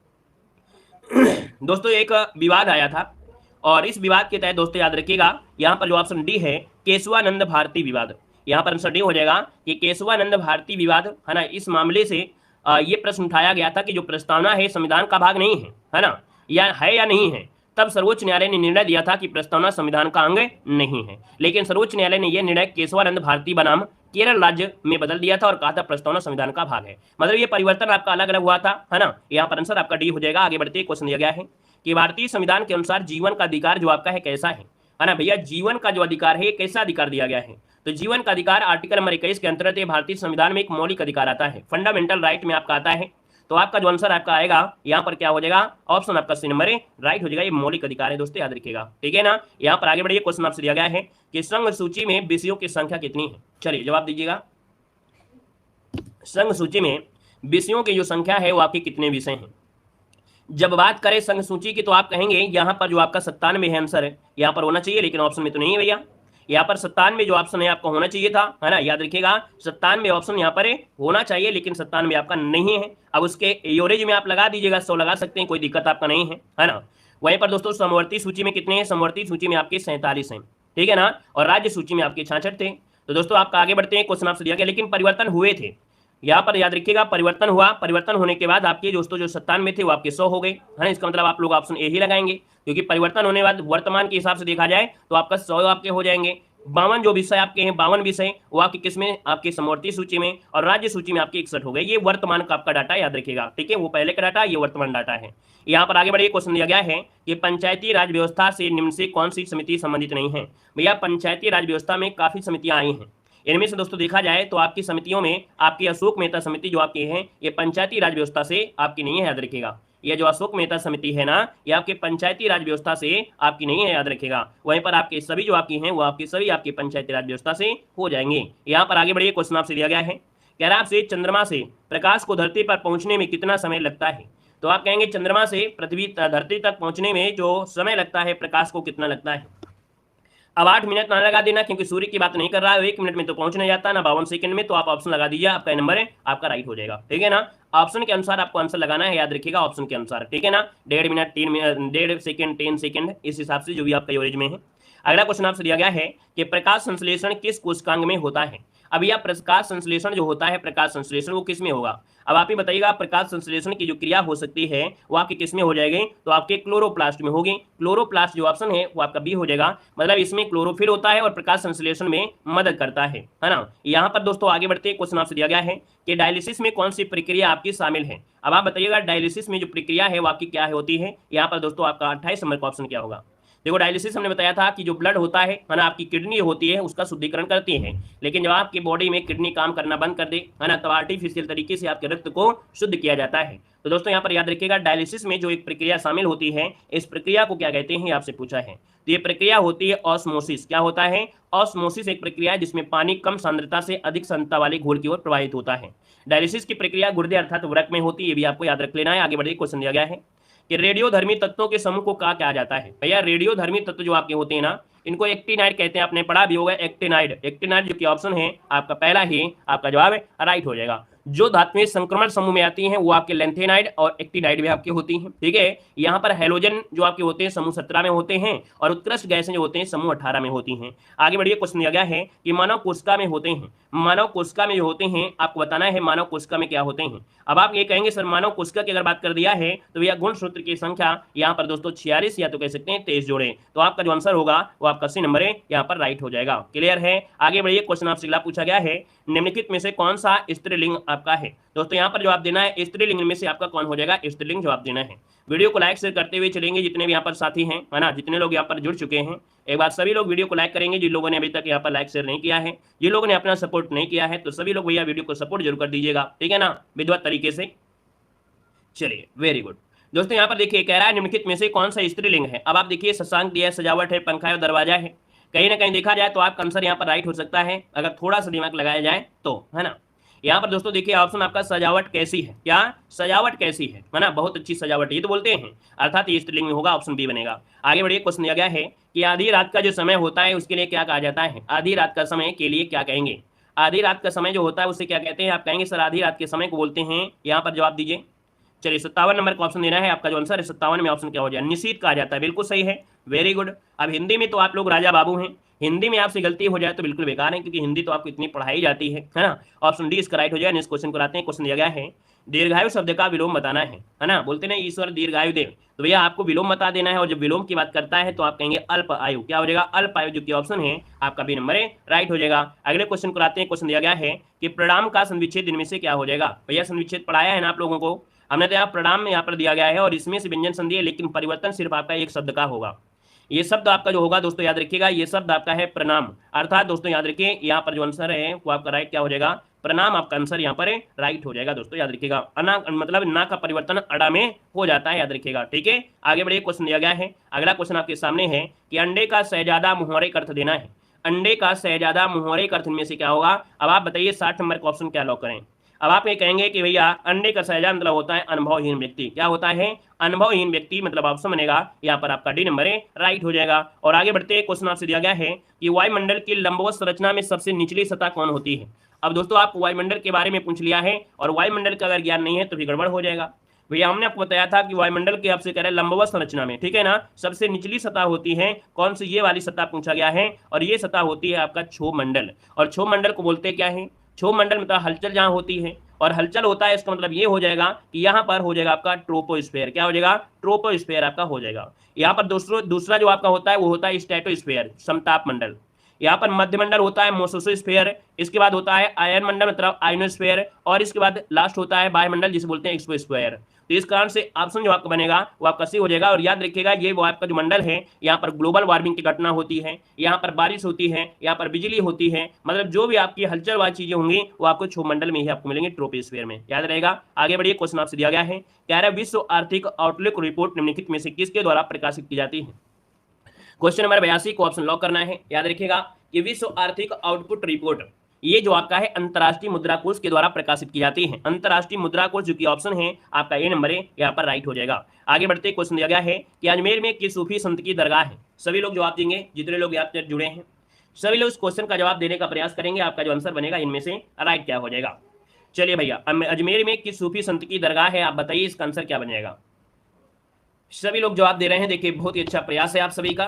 [SPEAKER 1] दोस्तों एक विवाद आया था और इस विवाद के तहत दोस्तों याद रखिएगा यहाँ पर जो ऑप्शन डी है केशवानंद भारती विवाद, यहाँ पर आंसर डी हो जाएगा कि केशवानंद भारती विवाद, है ना। इस मामले से ये प्रश्न उठाया गया था कि जो प्रस्तावना है संविधान का भाग नहीं है ना, या नहीं है। तब सर्वोच्च न्यायालय ने निर्णय दिया था कि प्रस्तावना संविधान का अंग नहीं है, लेकिन सर्वोच्च न्यायालय ने यह निर्णय केशवानंद भारती बनाम केरल राज्य में बदल दिया था और कहा था प्रस्तावना संविधान का भाग है। मतलब ये परिवर्तन आपका अलग अलग हुआ था, है ना। यहाँ पर आंसर आपका डी हो जाएगा। आगे बढ़ते क्वेश्चन दिया गया है कि भारतीय संविधान के अनुसार जीवन का अधिकार जो आपका है कैसा है ना भैया। जीवन का जो अधिकार है कैसा अधिकार दिया गया है, तो जीवन का अधिकार आर्टिकल नंबर 21 के अंतर्गत भारतीय संविधान में एक मौलिक अधिकार आता है, फंडामेंटल राइट में आपका आता है। तो आपका जो आंसर आपका आएगा यहाँ पर क्या हो जाएगा, ऑप्शन आपका सी नंबर राइट हो जाएगा। ये मौलिक अधिकार है दोस्तों, याद रखिएगा, ठीक है ना। यहाँ पर आगे बढ़िए, क्वेश्चन आपसे दिया गया है कि संघ सूची में विषयों की संख्या कितनी है। चलिए जवाब दीजिएगा, संघ सूची में विषयों की जो संख्या है वो आपके कितने विषय हैं। जब बात करें संघ सूची की तो आप कहेंगे यहाँ पर जो आपका 97 है आंसर है, यहाँ पर होना चाहिए, लेकिन ऑप्शन में तो नहीं है भैया। यहाँ पर 97 जो ऑप्शन है आपका होना चाहिए था, है ना, याद रखिएगा 97 ऑप्शन यहाँ पर होना चाहिए, लेकिन 97 आपका नहीं है। अब उसके एवरेज में आप लगा दीजिएगा, 100 लगा सकते हैं, कोई दिक्कत आपका नहीं है ना। वहीं पर दोस्तों समवर्ती सूची में कितने हैं, समवर्ती सूची में आपके 47 हैं, ठीक है ना। और राज्य सूची में आपके 66 थे। तो दोस्तों आपका आगे बढ़ते हैं, क्वेश्चन आपसे दिया गया, लेकिन परिवर्तन हुए थे। यहाँ पर याद रखिएगा परिवर्तन हुआ, परिवर्तन होने के बाद आपके दोस्तों जो 97 थे वो आपके 100 हो गए, है ना। इसका मतलब आप लोग ऑप्शन ए ही लगाएंगे, क्योंकि परिवर्तन होने के बाद वर्तमान के हिसाब से देखा जाए तो आपका 100 आपके हो जाएंगे। 52 जो विषय आपके हैं, 52 विषय वो आपके किसमें, आपके समवर्ती सूची में, और राज्य सूची में आपके 61 हो गए। ये वर्तमान का आपका डाटा याद रखिएगा, ठीक है। वो पहले का डाटा, ये वर्तमान डाटा है। यहाँ पर आगे बढ़िए, क्वेश्चन दिया गया है कि पंचायती राज व्यवस्था से निम्न से कौन सी समिति संबंधित नहीं है। भैया पंचायती राज व्यवस्था में काफी समितियां आई हैं, इनमें से दोस्तों देखा जाए तो आपकी समितियों में आपकी अशोक मेहता समिति जो आपकी है, ये पंचायती राज व्यवस्था से आपकी नहीं है, याद रखिएगा। ये जो अशोक मेहता समिति है ना, ये आपके पंचायती राज व्यवस्था से आपकी नहीं है, याद रखिएगा। वहीं पर आपके सभी जो आपकी हैं वो आपकी सभी आपकी पंचायती राज व्यवस्था से हो जाएंगे। यहाँ पर आगे बढ़िए, क्वेश्चन आपसे दिया गया है, कह रहा है आपसे चंद्रमा से प्रकाश को धरती पर पहुंचने में कितना समय लगता है। तो आप कहेंगे चंद्रमा से पृथ्वी धरती तक पहुंचने में जो समय लगता है प्रकाश को, कितना लगता है। अब 8 मिनट ना लगा देना, क्योंकि सूर्य की बात नहीं कर रहा है, 1 मिनट में तो पहुंच नहीं जाता ना 52 सेकंड में, तो आप ऑप्शन लगा दीजिए, आपका नंबर है, आपका राइट हो जाएगा, ठीक है ना। ऑप्शन के अनुसार आपको आंसर लगाना है, याद रखिएगा, ऑप्शन के अनुसार, ठीक है ना। 1.5 मिनट, 3 मिनट, 1.5 सेकंड, 10 सेकंड, इस हिसाब से जो भी आपका एवरेज में है। अगला क्वेश्चन आपसे दिया गया है कि प्रकाश संश्लेषण किस कोशिकांग में होता है। अब यह प्रकाश संश्लेषण जो होता है, प्रकाश संश्लेषण वो किस में होगा। अब आप ही बताइएगा, प्रकाश संश्लेषण की जो क्रिया हो सकती है वो आपके किस में हो जाएगी, तो आपके क्लोरोप्लास्ट में होगी। क्लोरोप्लास्ट जो ऑप्शन है वो आपका बी हो जाएगा, मतलब इसमें क्लोरोफिल होता है और प्रकाश संश्लेषण में मदद करता है ना। यहाँ पर दोस्तों आगे बढ़ते, क्वेश्चन आपसे दिया गया है कि डायलिसिस में कौन सी प्रक्रिया आपकी शामिल है। अब आप बताइएगा डायलिसिस में जो प्रक्रिया है वो आपकी क्या होती है। यहाँ पर दोस्तों आपका 28 नंबर का ऑप्शन क्या होगा। देखो डायलिसिस हमने बताया था कि जो ब्लड होता है ना, आपकी किडनी होती है उसका शुद्धिकरण करती है, लेकिन जब आपकी बॉडी में किडनी काम करना बंद कर दे, है ना, तब आर्टिफिशियल तरीके से आपके रक्त को शुद्ध किया जाता है। तो दोस्तों यहाँ पर याद रखिएगा, डायलिसिस में जो एक प्रक्रिया शामिल होती है, इस प्रक्रिया को क्या कहते हैं, आपसे पूछा है। तो ये प्रक्रिया होती है ऑस्मोसिस। क्या होता है, ऑस्मोसिस एक प्रक्रिया है जिसमें पानी कम सांद्रता से अधिक सांद्रता वाले घोल की ओर प्रवाहित होता है। डायलिसिस की प्रक्रिया गुर्दे अर्थात वृक्क में होती है, ये भी आपको याद रख लेना है। आगे बढ़िए, क्वेश्चन दिया गया है कि रेडियोधर्मी तत्वों के समूह को कहा जाता है। भैया रेडियोधर्मी तत्व जो आपके होते हैं ना, इनको एक्टिनाइड कहते हैं, आपने पढ़ा भी होगा एक्टिनाइड। एक्टिनाइड जो कि ऑप्शन है आपका पहला ही आपका जवाब राइट हो जाएगा। जो धातुएं संक्रमण समूह में आती हैं वो आपके लेंथेनाइड और एक्टिनाइड भी आपके होती हैं, ठीक है। यहाँ पर हेलोजन जो आपके होते हैं समूह 17 में होते हैं, और उत्कृष्ट गैसें जो होते हैं समूह 18 में होती हैं। आगे बढ़िए, क्वेश्चन दिया गया है कि मानव कोशिका में होते हैं, मानव कोशिका में जो होते हैं आपको बताना है मानव कोशिका में क्या होते हैं। अब आप ये कहेंगे सर मानव कोशिका की अगर बात कर दिया है तो भैया गुणसूत्र की संख्या यहाँ पर दोस्तों 46 या तो कह सकते हैं 23 जोड़े, तो आपका जो आंसर होगा वो आपका सी नंबर है, यहाँ पर राइट हो जाएगा। क्लियर है। आगे बढ़िए, क्वेश्चन आपसे अगला पूछा गया है, निम्नलिखित में से कौन सा स्त्रीलिंग आपका है। दोस्तों यहाँ पर जवाब देना है स्त्रीलिंग में से आपका कौन हो जाएगा, स्त्रीलिंग जवाब देना है। वीडियो को लाइक शेयर करते हुए चलेंगे, जितने भी यहाँ पर साथी हैं, है ना, जितने लोग यहाँ पर जुड़ चुके हैं, एक बार सभी लोग वीडियो को लाइक करेंगे। जिन लोगों ने अभी तक यहाँ पर लाइक शेयर नहीं किया है, जिन लोगों ने अपना सपोर्ट नहीं किया है, तो सभी लोग भैया वीडियो को सपोर्ट जरूर कर दीजिएगा, ठीक है ना, विधिवत तरीके से। चलिए, वेरी गुड। दोस्तों यहाँ पर देखिए कह रहा है निम्नलिखित में से कौन सा स्त्रीलिंग है। अब आप देखिए शशांक दिया है, सजावट है, पंखा है और दरवाजा है। कहीं ना कहीं देखा जाए तो आपका आंसर यहाँ पर राइट हो सकता है अगर थोड़ा सा दिमाग लगाया जाए तो, है ना। यहाँ पर दोस्तों देखिए ऑप्शन आपका सजावट कैसी है, क्या सजावट कैसी है ना, बहुत अच्छी सजावट ये तो बोलते हैं, अर्थात ये स्त्रीलिंग में होगा, ऑप्शन बी बनेगा। आगे बढ़िए, क्वेश्चन दिया गया है कि आधी रात का जो समय होता है उसके लिए क्या कहा जाता है। आधी रात का समय के लिए क्या कहेंगे, आधी रात का समय जो होता है उसे क्या कहते हैं। आप कहेंगे सर आधी रात के समय को बोलते हैं, यहाँ पर जवाब दीजिए। चलिए 57 नंबर का ऑप्शन देना है, आपका जो आंसर है 57 में ऑप्शन क्या हो जाए, निशीत कहा जाता है, बिल्कुल सही है, वेरी गुड। अब हिंदी में तो आप लोग राजा बाबू हैं, हिंदी में आपसे गलती हो जाए तो बिल्कुल बेकार है, क्योंकि हिंदी तो आपको इतनी पढ़ाई जाती है ना। ऑप्शन डी इसका राइट हो जाएगा। नेक्स्ट क्वेश्चन को आते हैं। क्वेश्चन दिया गया है दीर्घायु शब्द का विलोम बताना है ना, बोलते ना ईश्वर दीर्घायु दे, तो भैया आपको विलोम बता देना है, और जब विलोम की बात करता है तो आप कहेंगे अल्प आयु, क्या हो जाएगा अल्प आयु, जो कि ऑप्शन है आपका बी नंबर है, राइट हो जाएगा। अगले क्वेश्चन को आते हैं। क्वेश्चन दिया गया है कि प्रणाम का संविच्छेद इनमें से क्या हो जाएगा। भैया संविच्छेद पढ़ाया है ना आप लोगों को, हमने तो यहाँ प्रणाम में यहाँ पर दिया गया है और इसमें से व्यंजन संधि है, लेकिन परिवर्तन सिर्फ आपका एक शब्द का होगा। ये शब्द आपका जो होगा दोस्तों याद रखिएगा, ये शब्द आपका है प्रणाम, अर्थात दोस्तों याद रखिए यहाँ पर जो आंसर है वो आपका राइट क्या हो जाएगा, प्रणाम आपका आंसर यहाँ पर राइट हो जाएगा। दोस्तों याद रखिएगा, अना मतलब ना का परिवर्तन अड़ा में हो जाता है, याद रखिएगा, ठीक है। आगे बढ़िए, क्वेश्चन दिया गया है। अगला क्वेश्चन आपके सामने है कि अंडे का शहजादा मुहावरे का अर्थ देना है। अंडे का शहजादा मुहावरे का अर्थ में से क्या होगा। अब आप बताइए 60 नंबर का ऑप्शन क्या लॉक करें। अब आप ये कहेंगे कि भैया अंडे का शहजादा मतलब होता है अनुभवहीन व्यक्ति, क्या होता है अनुभवहीन व्यक्ति, मतलब ऑप्शन बनेगा यहाँ पर आपका डी नंबर है, राइट हो जाएगा। और आगे बढ़ते हैं, क्वेश्चन आपसे दिया गया है कि वायुमंडल की लंबवत संरचना में सबसे निचली सतह कौन होती है। अब दोस्तों आप वायुमंडल के बारे में पूछ लिया है और वायुमंडल का अगर ज्ञान नहीं है तो फिर गड़बड़ हो जाएगा। भैया हमने आपको बताया था कि वायुमंडल के आपसे कह रहे हैं लंबवत संरचना में, ठीक है ना, सबसे निचली सतह होती है कौन सी, ये वाली सतह पूछा गया है, और ये सतह होती है आपका क्षोभ मंडल। और क्षोभ मंडल को बोलते क्या है, क्षोभ मंडल मतलब हलचल जहाँ होती है, और हलचल होता है इसका मतलब ये हो जाएगा कि यहाँ पर हो जाएगा आपका ट्रोपोस्फेयर। क्या हो जाएगा? ट्रोपोस्फेयर आपका हो जाएगा। यहाँ पर दूसरा जो आपका होता है वो होता है स्ट्रेटोस्फेयर, समताप मंडल। यहाँ पर मध्यमंडल होता है मोसोस्फेयर, इसके बाद होता है आयन मंडल मतलब आयनोस्फेयर, और इसके बाद लास्ट होता है वायुमंडल जिसे बोलते हैं एक्सोस्फेयर। तो इस कारण से ऑप्शन जो आपका बनेगा वो आपका सी हो जाएगा। और याद रखिएगा ये वो आपका जो मंडल है, यहाँ पर ग्लोबल वार्मिंग की घटना होती है, यहाँ पर बारिश होती है, यहाँ पर बिजली होती है, मतलब जो भी आपकी हलचल वाली चीजें होंगी वो आपको क्षोमंडल में ही आपको मिलेंगे, ट्रोपोस्फेयर में। याद रहेगा। आगे बढ़िए, क्वेश्चन आपसे दिया गया है, कह रहा है विश्व आर्थिक आउटलुक रिपोर्ट निम्नलिखित में से किसके द्वारा प्रकाशित की जाती है? क्वेश्चन नंबर 82 को ऑप्शन लॉक करना है। याद रखिएगा कि विश्व आर्थिक आउटपुट रिपोर्ट ये जो आपका है अंतर्राष्ट्रीय मुद्रा कोष के द्वारा प्रकाशित की जाती है। अंतर्राष्ट्रीय मुद्रा कोष जो कि ऑप्शन है आपका ए नंबर है, यहाँ पर राइट हो जाएगा। आगे बढ़ते, क्वेश्चन दिया गया है कि अजमेर में किस सूफी संत की दरगाह है? सभी लोग जवाब देंगे, जितने लोग यहाँ पर जुड़े हैं सभी लोग इस क्वेश्चन का जवाब देने का प्रयास करेंगे। आपका जो आंसर बनेगा इनमें से राइट क्या हो जाएगा? चलिए भैया, अजमेर में किस सूफी संत की दरगाह है, आप बताइए इसका आंसर क्या बनेगा? सभी लोग जवाब दे रहे हैं, देखिए बहुत ही अच्छा प्रयास है आप सभी का।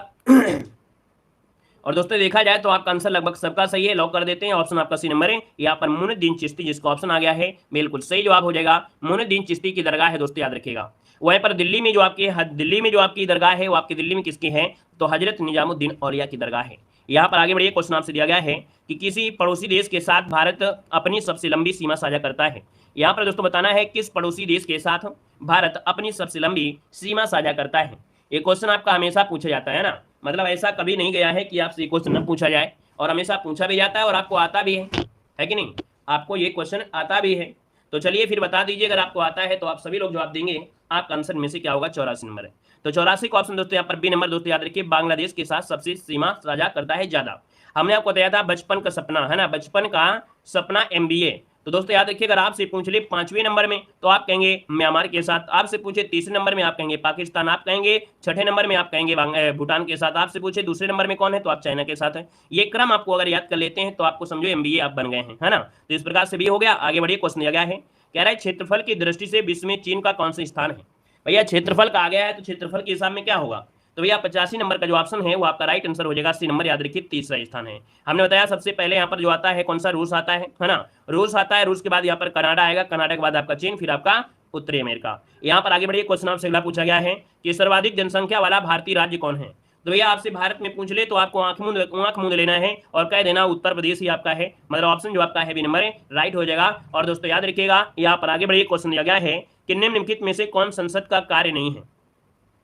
[SPEAKER 1] और दोस्तों देखा जाए तो आपका आंसर लगभग सबका सही है, लॉक कर देते हैं। ऑप्शन आपका सी नंबर है, यहाँ पर मुइनुद्दीन चिश्ती जिसका ऑप्शन आ गया है बिल्कुल सही जवाब हो जाएगा। मुइनुद्दीन चिश्ती की दरगाह है दोस्तों, याद रखिएगा। वहीं पर दिल्ली में जो आपकी दरगाह है वो आपकी दिल्ली में किसकी है? तो हजरत निजामुद्दीन औलिया की दरगाह है। यहाँ पर आगे बढ़िए, क्वेश्चन आपसे दिया गया है कि किसी पड़ोसी देश के साथ भारत अपनी सबसे लंबी सीमा साझा करता है। यहाँ पर दोस्तों बताना है किस पड़ोसी देश के साथ भारत अपनी सबसे लंबी सीमा साझा करता है। ये क्वेश्चन आपका हमेशा पूछा जाता है ना, मतलब ऐसा कभी नहीं गया है कि आपसे ये क्वेश्चन न पूछा जाए, और हमेशा पूछा भी जाता है और आपको आता भी है कि नहीं? आपको ये क्वेश्चन आता भी है। तो चलिए फिर बता दीजिए, अगर आपको आता है तो आप सभी लोग जवाब देंगे। आपका आंसर में से क्या होगा? 84 नंबर है। तो 84 का ऑप्शन दोस्तों यहाँ पर बी नंबर दोस्तों याद रखिए, बांग्लादेश के साथ सबसे सीमा साझा करता है ज्यादा। हमने आपको बताया था बचपन का सपना है ना, बचपन का सपना MBA। तो दोस्तों याद रखिए, अगर आपसे पूछ ले 5वें नंबर में तो आप कहेंगे म्यांमार के साथ, आपसे पूछे तीसरे नंबर में आप कहेंगे पाकिस्तान, आप कहेंगे छठे नंबर में आप कहेंगे भूटान के साथ, आपसे पूछे दूसरे नंबर में कौन है तो आप चाइना के साथ है। ये क्रम आपको अगर याद कर लेते हैं तो आपको समझो MBA आप बन गए हैं, है ना। तो इस प्रकार से भी हो गया। आगे बढ़िए, क्वेश्चन दिया गया है, कह रहा है क्षेत्रफल की दृष्टि से विश्व में चीन का कौन सा स्थान है? भैया क्षेत्रफल का आ गया है तो क्षेत्रफल के हिसाब में क्या होगा? तो भैया 85 नंबर का जो ऑप्शन है वो आपका राइट आंसर हो जाएगा। सी नंबर याद रखिए, तीसरा स्थान है। हमने बताया सबसे पहले यहाँ पर जो आता है कौन सा? रूस आता है ना। रूस आता है, रूस के बाद यहाँ पर कनाडा आएगा, कनाडा के बाद आपका चीन, फिर आपका उत्तरी अमेरिका। यहाँ पर आगे बढ़िए, क्वेश्चन आपसे अगला पूछा गया है कि सर्वाधिक जनसंख्या वाला भारतीय राज्य कौन है? तो भैया आपसे भारत में पूछ ले तो आपको आंख मूंद लेना है और कह देना उत्तर प्रदेश ही आपका है, मतलब ऑप्शन जो आपका है बी नंबर राइट हो जाएगा। और दोस्तों याद रखिएगा, यहाँ पर आगे बढ़िए, क्वेश्चन दिया गया है कि निम्नलिखित में से कौन संसद का कार्य नहीं है?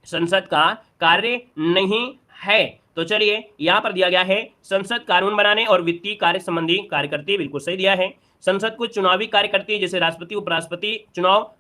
[SPEAKER 1] संसद का कार्य नहीं है। तो चलिए यहाँ पर दिया गया है संसद कानून बनाने और वित्तीय कार्य संबंधी कार्य करती है, बिल्कुल सही दिया है। संसद कुछ चुनावी कार्य करती है जैसे राष्ट्रपति उपराष्ट्रपति चुनाव,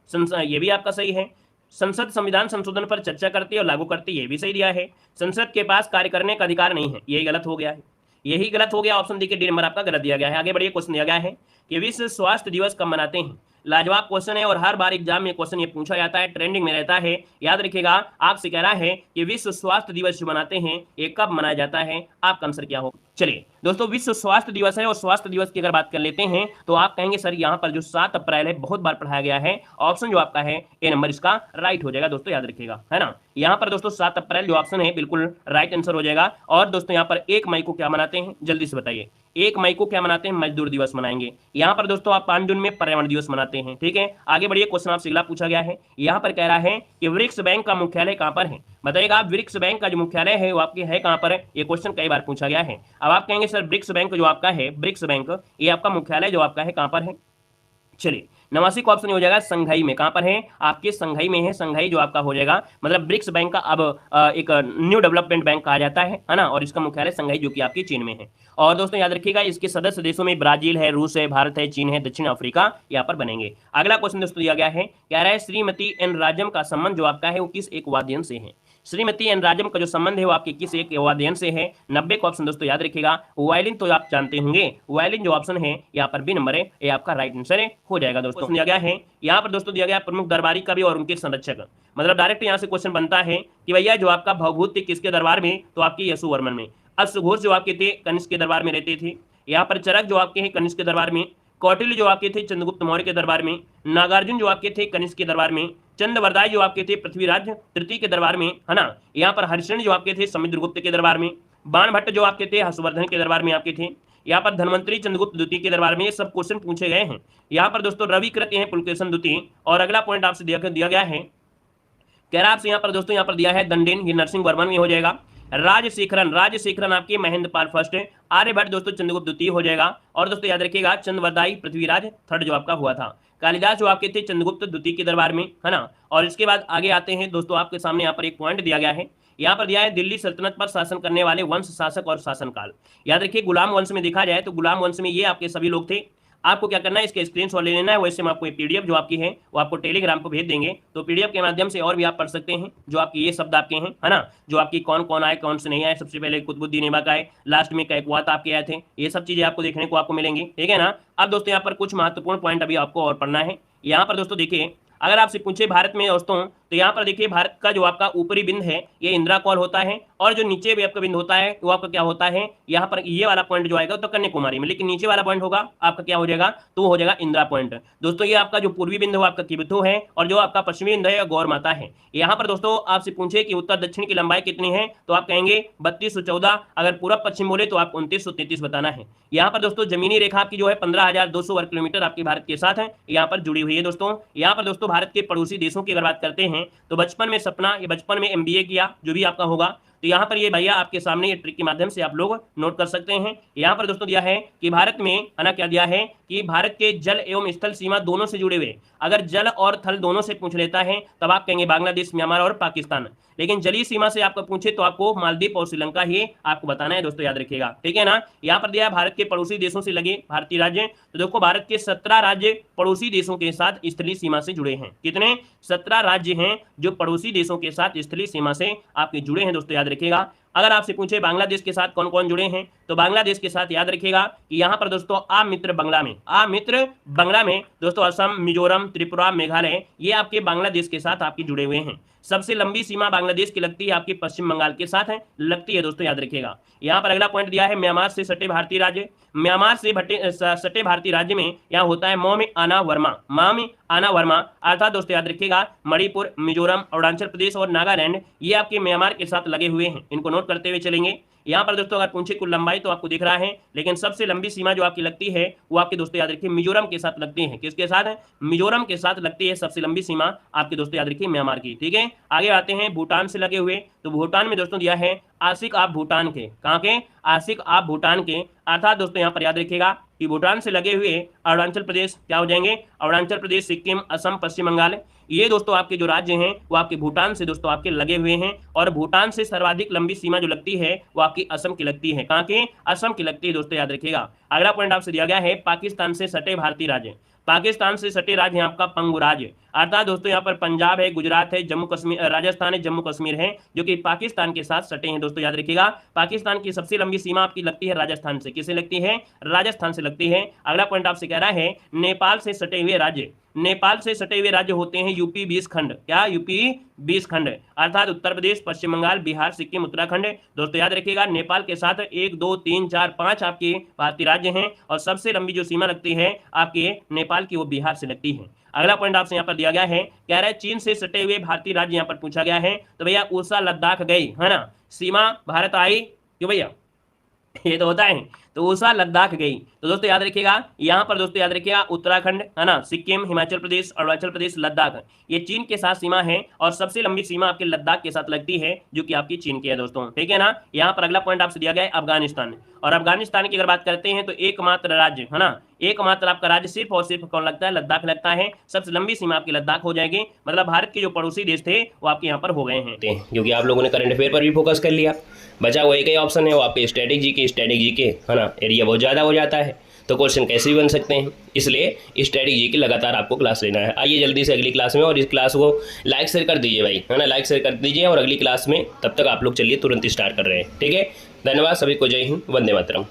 [SPEAKER 1] ये भी आपका सही है। संसद संविधान संशोधन पर चर्चा करती है और लागू करती है, ये भी सही दिया है। संसद के पास कार्य करने का अधिकार नहीं है, यही गलत हो गया है, यही गलत हो गया। ऑप्शन डी के डी नंबर आपका गलत दिया गया है। आगे बढ़िए, क्वेश्चन दिया गया है कि विश्व स्वास्थ्य दिवस कब मनाते हैं? लाजवाब क्वेश्चन है और हर बार एग्जाम में क्वेश्चन ये पूछा जाता है, ट्रेंडिंग में रहता है। याद रखिएगा, आपसे कह रहा है कि विश्व स्वास्थ्य दिवस जो मनाते हैं ये कब मनाया जाता है? आपका आंसर क्या होगा? चलिए दोस्तों, विश्व स्वास्थ्य दिवस है और स्वास्थ्य दिवस की अगर बात कर लेते हैं तो आप कहेंगे सर यहाँ पर जो 7 अप्रैल है बहुत बार पढ़ाया गया है, ऑप्शन जो आपका है ए नंबर इसका राइट हो जाएगा दोस्तों, याद रखिएगा, है ना। यहाँ पर दोस्तों 7 अप्रैल जो ऑप्शन है बिल्कुल राइट आंसर हो जाएगा। और दोस्तों यहाँ पर 1 मई को क्या मनाते हैं, जल्दी से बताइए। 1 मई को क्या मनाते हैं? मजदूर दिवस मनाएंगे। यहाँ पर दोस्तों आप 5 जून में पर्यावरण दिवस मनाते हैं, ठीक है। आगे बढ़िए, क्वेश्चन आपसे अगला पूछा गया है, यहाँ पर कह रहा है कि ब्रिक्स बैंक का मुख्यालय कहाँ पर है? बताइएगा आप, ब्रिक्स बैंक का जो मुख्यालय है वो आपके है कहाँ पर है? ये क्वेश्चन कई बार पूछा गया है। अब आप कहेंगे सर ब्रिक्स बैंक जो आपका है, ब्रिक्स बैंक ये आपका मुख्यालय जो आपका है कहाँ पर है? चलिए 89 का ऑप्शन हो जाएगा संघाई में। कहां पर है? आपके संघाई में है। संघाई जो आपका हो जाएगा, मतलब ब्रिक्स बैंक का अब एक न्यू डेवलपमेंट बैंक कहा जाता है ना, और इसका मुख्यालय संघाई जो कि आपकी चीन में है। और दोस्तों याद रखिएगा, इसके सदस्य देशों में ब्राजील है, रूस है, भारत है, चीन है, दक्षिण अफ्रीका यहाँ पर बनेंगे। अगला क्वेश्चन दोस्तों दिया गया है, कह रहा है श्रीमती एन राजम का संबंध जो आपका है वो किस एक वाद्ययंत्र से है? श्रीमती एन राजम का जो संबंध है वो आपके किस एक वाद्ययंत्र से है? 90 का ऑप्शन दोस्तों याद रखिएगा, वायलिन तो आप जानते होंगे, वायलिन जो ऑप्शन है यहाँ पर बी नंबर है, ये आपका राइट आंसर हो जाएगा। दोस्तों दिया गया है यहाँ पर दोस्तों दिया गया प्रमुख दरबारी कवि और उनके संरक्षक, मतलब डायरेक्ट यहाँ से क्वेश्चन बनता है कि भैया जो आपका भवभूत थे किसके दरबार में? तो आपके यशोवर्मन में। अश्वघोष जो आपके थे कनिष्क के दरबार में रहते थे। यहाँ पर चरक जो आपके हैं कनिष्क के दरबार में, कौटिल्य जो आपके थे चंद्रगुप्त मौर्य के दरबार में, नागार्जुन जो आपके थे कनिष्क के दरबार में, चंद्रवरदाय जो आपके थे पृथ्वीराज तृतीय के दरबार में, है ना। यहाँ पर हरिश्चंद्र जो आपके थे समुद्रगुप्त के दरबार में, बाणभट्ट जो आपके थे हर्षवर्धन के दरबार में आपके थे। यहाँ पर धनवंतरी चंद्रगुप्त द्वितीय के दरबार में ये सब क्वेश्चन पूछे गए हैं। यहाँ पर दोस्तों रविकृत हैं पुलकेशन द्वितीय। और अगला पॉइंट आपसे दिया गया है, कह रहा आपसे यहाँ पर दोस्तों यहाँ पर दिया है दंडेन, ये नरसिंह वर्मन में हो जाएगा। राजशेखरन आपके महेंद्रपाल फर्स्ट, आर्यभट्ट दोस्तों चंद्रगुप्त द्वितीय हो जाएगा। और दोस्तों याद रखिएगा चंद्रवरदाई पृथ्वीराज थर्ड जो आपका हुआ था। कालिदास जो आपके थे चंद्रगुप्त द्वितीय के दरबार में, है ना। और इसके बाद आगे आते हैं दोस्तों, आपके सामने यहाँ पर एक पॉइंट दिया गया है, यहाँ पर दिया है दिल्ली सल्तनत पर शासन करने वाले वंश, शासक और शासनकाल। याद रखिए गुलाम वंश में देखा जाए तो गुलाम वंश में ये आपके सभी लोग थे। आपको क्या करना है, इसके स्क्रीनशॉट ले लेना है। वैसे हम आपको पीडीएफ जो आपकी है वो आपको टेलीग्राम पर भेज देंगे, तो पीडीएफ के माध्यम से और भी आप पढ़ सकते हैं जो आपकी ये शब्द आपके हैं, है ना, जो आपकी कौन कौन आए कौन से नहीं आए। सबसे पहले कुतुबुद्दीन ऐबक आए, लास्ट में कैकवात आपके आए थे, ये सब चीजें आपको देखने को आपको मिलेंगी, ठीक है ना। अब दोस्तों यहाँ पर कुछ महत्वपूर्ण पॉइंट अभी आपको और पढ़ना है। यहाँ पर दोस्तों देखिए, अगर आपसे पूछे भारत में दोस्तों, तो यहाँ पर देखिए भारत का जो आपका ऊपरी बिंद है ये इंदिरा कौल होता है, और जो नीचे भी आपका बिंद होता है वो आपका क्या होता है, यहाँ पर ये वाला पॉइंट जो आएगा तो कन्याकुमारी में, लेकिन नीचे वाला पॉइंट होगा आपका क्या हो जाएगा, तो हो जाएगा इंदिरा पॉइंट। दोस्तों ये आपका जो पूर्वी बिंद है आपका किबिथु है, और जो आपका पश्चिमी बिंद है गौर माता है। यहाँ पर दोस्तों आपसे पूछे कि उत्तर दक्षिण की लंबाई कितनी है, तो आप कहेंगे 3214। अगर पूरब पश्चिम बोले तो आप 2933 बताना है। यहाँ पर दोस्तों जमीनी रेखा आपकी जो है 15,200 वर्ग किलोमीटर आपकी भारत के साथ है यहाँ पर जुड़ी हुई है। दोस्तों यहाँ पर दोस्तों भारत के पड़ोसी देशों की अगर बात करते हैं तो बचपन में सपना, ये बचपन में एमबीए किया जो भी आपका होगा, तो यहाँ पर ये भैया आपके सामने ये ट्रिक के माध्यम से आप लोग नोट कर सकते हैं। यहाँ पर दोस्तों दिया है कि भारत में, है ना, क्या दिया है कि भारत के जल एवं स्थल सीमा दोनों से जुड़े हुए, अगर जल और थल दोनों से पूछ लेता है तब आप कहेंगे बांग्लादेश, म्यांमार और पाकिस्तान। लेकिन जलीय सीमा से आपको पूछे तो आपको मालदीव और श्रीलंका ही आपको बताना है दोस्तों, याद रखिएगा, ठीक है ना। यहाँ पर दिया है भारत के पड़ोसी देशों से लगे भारतीय राज्य, तो देखो भारत के 17 राज्य पड़ोसी देशों के साथ स्थलीय सीमा से जुड़े हैं। कितने? 17 राज्य हैं जो पड़ोसी देशों के साथ स्थलीय सीमा से आपके जुड़े हैं दोस्तों, याद रखिएगा। अगर आपसे पूछे बांग्लादेश के साथ कौन कौन जुड़े हैं, तो बांग्लादेश के साथ याद रखिएगा कि यहाँ पर दोस्तों आ मित्र बंगला में दोस्तों असम, मिजोरम, त्रिपुरा, मेघालय, ये आपके बांग्लादेश के साथ आपकी जुड़े हुए हैं। सबसे लंबी सीमा बांग्लादेश की लगती है आपकी पश्चिम बंगाल के साथ है, लगती है दोस्तों, याद रखिएगा। यहाँ पर अगला पॉइंट दिया है म्यांमार से सटे भारतीय राज्य। म्यांमार से सटे भारतीय राज्य में यहाँ होता है मौ में आना वर्मा, अर्थात दोस्तों याद रखिएगा मणिपुर, मिजोरम, अरुणाचल प्रदेश और नागालैंड ये आपके म्यांमार के साथ लगे हुए हैं। इनको नोट करते हुए चलेंगे। यहाँ पर दोस्तों अगर पूछे कुल लंबाई तो आपको दिख रहा है, लेकिन सबसे लंबी सीमा जो आपकी लगती है वो आपके दोस्तों याद रखिए मिजोरम के साथ लगती है। किसके साथ है? मिजोरम के साथ लगती है सबसे लंबी सीमा आपके दोस्तों याद रखिए म्यांमार की, ठीक है। आगे आते हैं भूटान से लगे हुए, तो भूटान में दोस्तों दिया है आशिक आप भूटान के, कहाँ के? आशिक आप भूटान के, अर्थात दोस्तों यहाँ पर याद रखिएगा कि भूटान से लगे हुए अरुणाचल प्रदेश क्या हो जाएंगे, अरुणाचल प्रदेश, सिक्किम, असम, पश्चिम बंगाल, ये दोस्तों आपके जो राज्य हैं वो आपके भूटान से दोस्तों आपके लगे हुए हैं। और भूटान से सर्वाधिक लंबी सीमा जो लगती है वो आपकी असम की लगती है। कहाँ की? असम की लगती है दोस्तों, याद रखिएगा। अगला पॉइंट आपसे दिया गया है पाकिस्तान से सटे भारतीय राज्य। पाकिस्तान से सटे राज्य है आपका पंगु राज्य, अर्थात दोस्तों यहाँ पर पंजाब है, गुजरात है, जम्मू कश्मीर, राजस्थान है, जम्मू कश्मीर है, जो कि पाकिस्तान के साथ सटे हैं दोस्तों, याद रखिएगा। पाकिस्तान की सबसे लंबी सीमा आपकी लगती है राजस्थान से। किसे लगती है? राजस्थान से लगती है। अगला पॉइंट आपसे कह रहा है नेपाल से सटे हुए राज्य। नेपाल से सटे हुए राज्य होते हैं यूपी 20 खंड। क्या? यूपी 20 खंड, अर्थात उत्तर प्रदेश, पश्चिम बंगाल, बिहार, सिक्किम, उत्तराखंड। दोस्तों याद रखिएगा नेपाल के साथ 1 2 3 4 5 आपके भारतीय राज्य हैं, और सबसे लंबी जो सीमा लगती है आपके नेपाल की वो बिहार से लगती है। अगला पॉइंट आपसे यहाँ पर दिया गया है, कह रहा है चीन से सटे हुए भारतीय राज्य यहाँ पर पूछा गया है, तो भैया उषा लद्दाख गई, है ना, सीमा भारत आई, क्यों भैया, ये तो होता है, तो उषा लद्दाख गई। तो दोस्तों याद रखिएगा यहाँ पर दोस्तों याद रखिएगा उत्तराखंड, है ना, सिक्किम, हिमाचल प्रदेश, अरुणाचल प्रदेश, लद्दाख, ये चीन के साथ सीमा है, और सबसे लंबी सीमा आपके लद्दाख के साथ लगती है जो कि आपकी चीन की है दोस्तों, ठीक है ना। यहाँ पर अगला पॉइंट आपसे दिया गया है अफगानिस्तान, और अफगानिस्तान की अगर बात करते हैं तो एकमात्र राज्य, है ना, एकमात्र आपका राज्य सिर्फ और सिर्फ कौन लगता है? लद्दाख लगता है। सबसे लंबी सीमा आपकी लद्दाख हो जाएगी, मतलब भारत के जो पड़ोसी देश थे वो आपके यहाँ पर हो गए हैं। क्योंकि आप लोगों ने करंट अफेयर पर भी फोकस कर लिया, बचा वो एक ही ऑप्शन है वो आपके स्टैटिक जीके, है ना, एरिया बहुत ज़्यादा हो जाता है तो क्वेश्चन कैसे भी बन सकते हैं, इसलिए स्टैटिक जीके लगातार आपको क्लास लेना है। आइए जल्दी से अगली क्लास में, और इस क्लास को लाइक शेयर कर दीजिए भाई, है ना, लाइक शेयर कर दीजिए, और अगली क्लास में तब तक आप लोग चलिए तुरंत स्टार्ट कर रहे हैं, ठीक है। धन्यवाद सभी को, जय हिंद, वंदे मातरम।